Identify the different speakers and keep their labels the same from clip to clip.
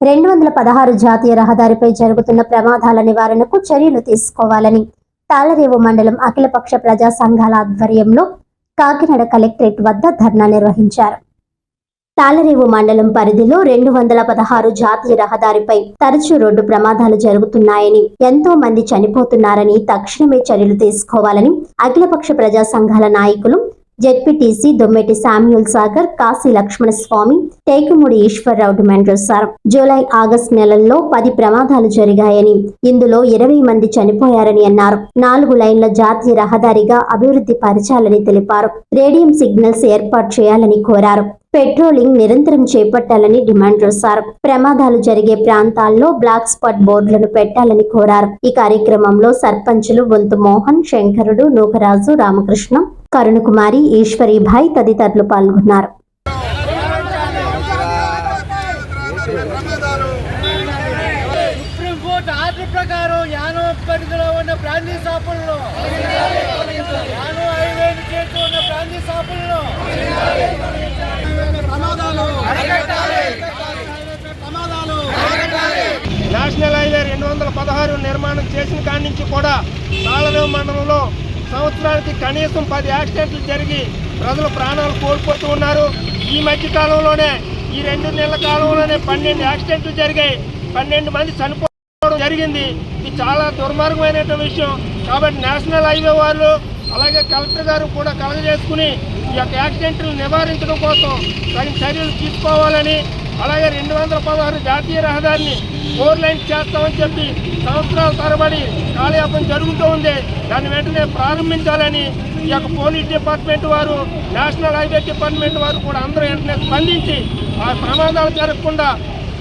Speaker 1: 216 జాతీయ రహదారిపై జరుగుతున్న ప్రమాదాల నివారణకు చర్యలు తీసుకోవాలని తాళరేవు మండలం అఖిలపక్ష ప్రజా సంఘాల ఆధ్వర్యంలో కాకినాడ కలెక్టరేట్ వద్ద ధర్నా నిర్వహించారు. తాళరేవు మండలం పరిధిలో 216 జాతీయ రహదారిపై తరచూ రోడ్డు ప్రమాదాలు జరుగుతున్నాయని, ఎంతో మంది చనిపోతున్నారని తక్షణమే చర్యలు తీసుకోవాలని అఖిలపక్ష ప్రజా సంఘాల నాయకులు జెడ్పీటీసీ దొమ్మెటి శామ్యూల్ సాగర్, కాశీ లక్ష్మణ స్వామి, టేకుమూడి ఈశ్వరరావు డిమాండ్ చేశారు. జూలై, ఆగస్టు నెలల్లో 10 ప్రమాదాలు జరిగాయని, ఇందులో 20 మంది చనిపోయారని అన్నారు. 4 లైన్ల జాతీయ రహదారిగా అభివృద్ధి పరచాలని తెలిపారు. రేడియం సిగ్నల్స్ ఏర్పాటు చేయాలని కోరారు. పెట్రోలింగ్ నిరంతరం చేపట్టాలని డిమాండ్ చేశారు. ప్రమాదాలు జరిగే ప్రాంతాల్లో బ్లాక్ స్పాట్ బోర్డులను పెట్టాలని కోరారు. ఈ కార్యక్రమంలో సర్పంచులు బొంతు మోహన్, శంకరుడు, నూకరాజు, రామకృష్ణ, కరుణకుమారి, ఈశ్వరీభాయ్ తదితరులు పాల్గొన్నారు.
Speaker 2: నేషనల్ హైవే 216 నిర్మాణం చేసిన కాడి నుంచి కూడా తాళరేవు మండలంలో సంవత్సరానికి కనీసం 10 యాక్సిడెంట్లు జరిగి ప్రజలు ప్రాణాలు కోల్పోతూ ఉన్నారు. ఈ మధ్య కాలంలోనే ఈ 2 నెలల కాలంలోనే 12 యాక్సిడెంట్లు జరిగాయి. 12 మంది చనిపోవడం జరిగింది. ఇది చాలా దుర్మార్గమైన విషయం. కాబట్టి నేషనల్ హైవే వాళ్ళు అలాగే కలెక్టర్ గారు కూడా కలగజేసుకుని ఈ యొక్క యాక్సిడెంట్లు నివారించడం కోసం తగిన చర్యలు తీసుకోవాలని, అలాగే 216 జాతీయ రహదారిని 4 లైన్స్ చేస్తామని చెప్పి సంవత్సరాల తరబడి కాలయాపన జరుగుతూ ఉంది. దాన్ని వెంటనే ప్రారంభించాలని ఈ యొక్క పోలీస్ డిపార్ట్మెంట్ వారు, నేషనల్ హైవే డిపార్ట్మెంట్ వారు కూడా అందరూ వెంటనే స్పందించి ఆ ప్రమాదాలు జరగకుండా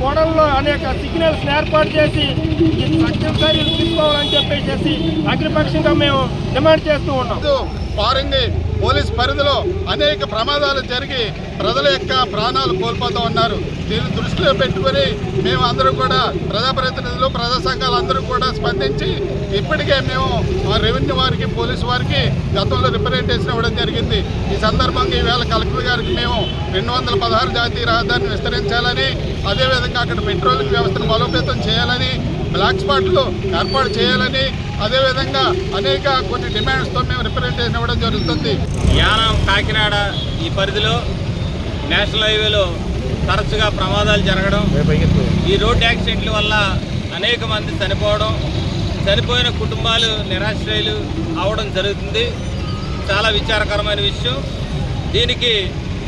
Speaker 2: కోడల్లో అనేక సిగ్నల్స్ ఏర్పాటు చేసి ఈ తక్షణ చర్యలు తీసుకోవాలని చెప్పేసి అఖిలపక్షంగా మేము డిమాండ్ చేస్తూ ఉన్నాం.
Speaker 3: పారంగి పోలీస్ పరిధిలో అనేక ప్రమాదాలు జరిగి ప్రజల యొక్క ప్రాణాలు కోల్పోతూ ఉన్నారు. దీన్ని దృష్టిలో పెట్టుకొని మేము అందరూ కూడా ప్రజాప్రతినిధులు, ప్రజా సంఘాలు అందరూ కూడా స్పందించి ఇప్పటికే మేము రెవెన్యూ వారికి, పోలీసు వారికి గతంలో రిప్రజెంటేషన్ ఇవ్వడం జరిగింది. ఈ సందర్భంగా ఈవేళ కలెక్టర్ గారికి మేము 216 జాతీయ రహదారిని విస్తరించాలని, అదేవిధంగా అక్కడ పెట్రోలింగ్ వ్యవస్థను బలోపేతం చేయాలని, బ్లాక్ స్పాట్లు ఏర్పాటు చేయాలని, అదేవిధంగా అనేక కొన్ని డిమాండ్స్తో మేము రిప్రజెంటేషన్ ఇవ్వడం జరుగుతుంది.
Speaker 4: యానం కాకినాడ ఈ పరిధిలో నేషనల్ హైవేలో తరచుగా ప్రమాదాలు జరగడం, ఈ రోడ్ యాక్సిడెంట్ల వల్ల అనేక మంది చనిపోయిన కుటుంబాలు నిరాశ్రయులు అవడం జరుగుతుంది. చాలా విచారకరమైన విషయం. దీనికి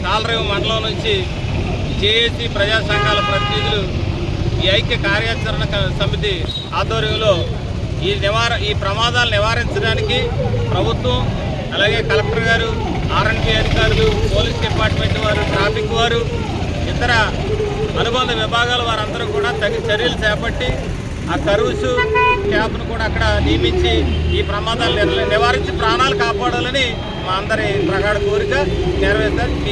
Speaker 4: తాళరేవు మండలం నుంచి జేఏసీ ప్రజా సంఘాల ప్రతినిధులు ఈ ఐక్య కార్యాచరణ సమితి ఆధ్వర్యంలో ఈ ప్రమాదాలు నివారించడానికి ప్రభుత్వం, అలాగే కలెక్టర్ గారు, ఆర్ఎండ్బి అధికారులు, పోలీస్ డిపార్ట్మెంట్ వారు, ట్రాఫిక్ వారు, ఇతర అనుబంధ విభాగాల వారందరూ కూడా తగిన చర్యలు చేపట్టి ఆ కర్వ్స్ క్యాబ్ను కూడా అక్కడ నియమించి ఈ ప్రమాదాలు నివారించి ప్రాణాలు కాపాడాలని మా అందరి ప్రగాఢ కోరిక నెరవేర్చారు.